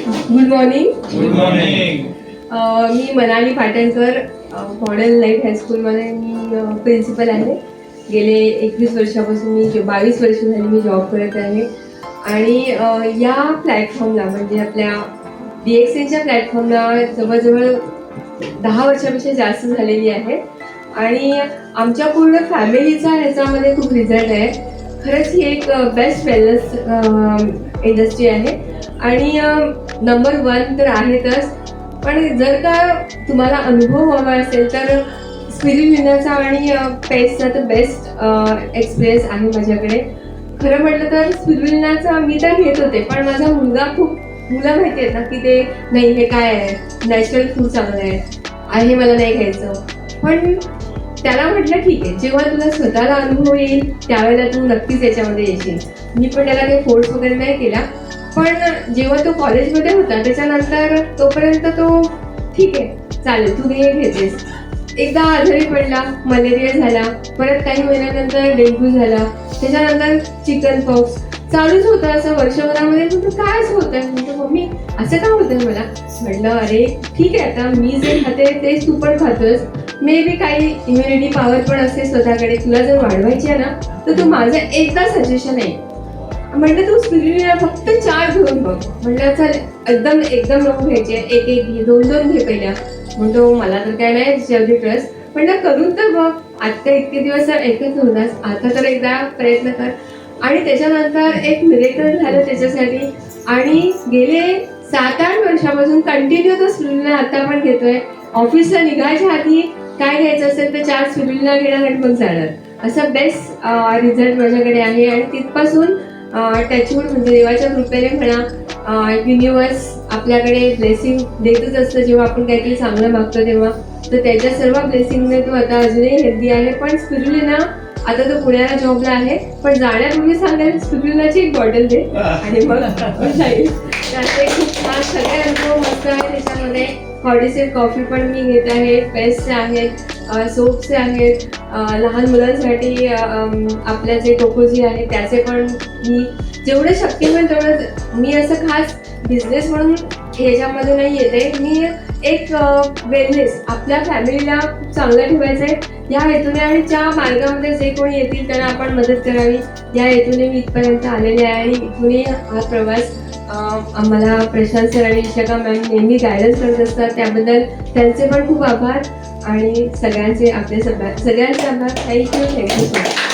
Good morning. Good morning. मी Manali Patankar, model light हायस्कूलमध्ये मी प्रिन्सिपल आहे. गेले 21 वर्षापासून 22 वर्ष झाली मी जॉब करत आहे. आणि या प्लॅटफॉर्मला म्हणजे आपल्या DXNच्या प्लॅटफॉर्मला जवळजवळ 10 वर्षापेक्षा जास्त झालेली आहे. आणि आमच्या पूर्ण फॅमिलीचा ह्याच्यामध्ये खूप रिझल्ट आहे. खरंच ही एक बेस्ट वेलनेस इंडस्ट्री आहे. आणि नंबर 1 तर आहेतच, पण जर का तुम्हाला अनुभव हवा असेल तर स्पिरुलिनाचा आणि पेस्टचा तर बेस्ट एक्सपिरियन्स आहे माझ्याकडे. खरं म्हटलं तर स्पिरुलिनाचा मी तर घेत होते, पण माझा मुलं माहिती आहेत ना की ते नाही, हे काय आहे, नॅचरल फूड चांगलं आहे, मला नाही घ्यायचं. पण त्याला म्हटलं ठीक आहे, जेव्हा तुला स्वतःला अनुभव येईल त्यावेळेला तू नक्कीच याच्यामध्ये येशील. मी पण त्याला काही फोर्स वगैरे नाही केला. पण जेव्हा तो कॉलेजमध्ये होता त्याच्यानंतर तोपर्यंत तो ठीक आहे चालेल तू घेतेस. एकदा आजारी पडला, मलेरिया झाला, परत काही महिन्यानंतर डेंग्यू झाला, त्याच्यानंतर चिकन पॉक्स चालूच होतं. असं वर्षभरामध्ये तुझं काय असं होतं. म्हणजे मम्मी असं का होतंय मला. म्हटलं अरे ठीक आहे, आता मी जे खाते तेच तू पण खातोस. मे बी काही इम्युनिटी पॉवर पण असते स्वतःकडे, तुला जर वाढवायची आहे ना तर तू माझं एकदा सजेशन आहे. म्हटलं तू स्पिरुलिना फक्त 4 घेऊन बघ. म्हटलं चल एकदम नको घ्यायचे, एक घे, 2 घे पहिल्या. म्हणतो मला तर काय नाही जेवढी ट्रस्ट. म्हटलं करून तर बघ, आता इतके दिवस एकच होतास, आता तर एकदा प्रयत्न कर. आणि त्याच्यानंतर एक मिरेकल झालं त्याच्यासाठी. आणि गेले 7-8 वर्षापासून कंटिन्यू तो स्पिरुलिना आता पण घेतोय. ऑफिसला निघायच्या आधी काय घ्यायचं असेल तर 4 स्पिरुलिना घेणार आणि मग जाणार. असं बेस्ट रिझल्ट माझ्याकडे आहे. आणि तिथपासून टचवूड म्हणजे देवाच्या कृपेने म्हणा, युनिवर्स आपल्याकडे ब्लेसिंग देतच असतं जेव्हा आपण काहीतरी चांगलं मागतो तेव्हा. तर त्याच्या सर्व ब्लेसिंगने तो आता अजूनही हेल्दी आहे. पण स्पिरुलिना आता तो पुण्याला जॉबला आहे, पण जाण्यापूर्वी सांगेल स्पिरुलिनाची एक बॉटल दे आणि मग जाईल. त्याचे खूप छान सगळे अनुभव मस्त आहे त्याच्यामध्ये. कॉर्डिसेट कॉफी पण मी घेत आहे, पेस्टचे आहेत, सोप्सचे आहेत, लहान मुलांसाठी आपल्या जे कोकोजी आहे त्याचे पण मी जेवढं शक्य होईल तेवढं. मी असं खास बिझनेस म्हणून ह्याच्यामध्ये नाही येते. मी एक वेलनेस आपल्या फॅमिलीला खूप चांगलं ठेवायचं आहे या हेतूने, आणि त्या मार्गामध्ये जे कोणी येतील त्यांना आपण मदत करावी या हेतूने मी इथपर्यंत आलेले आहे. आणि इथूनही हा प्रवास आम्हाला प्रशांत सर आणि विशाखा मॅम नेहमी गायडन्स करत असतात, त्याबद्दल त्यांचे पण खूप आभार. आणि सगळ्यांचे आभार. Thank you so much.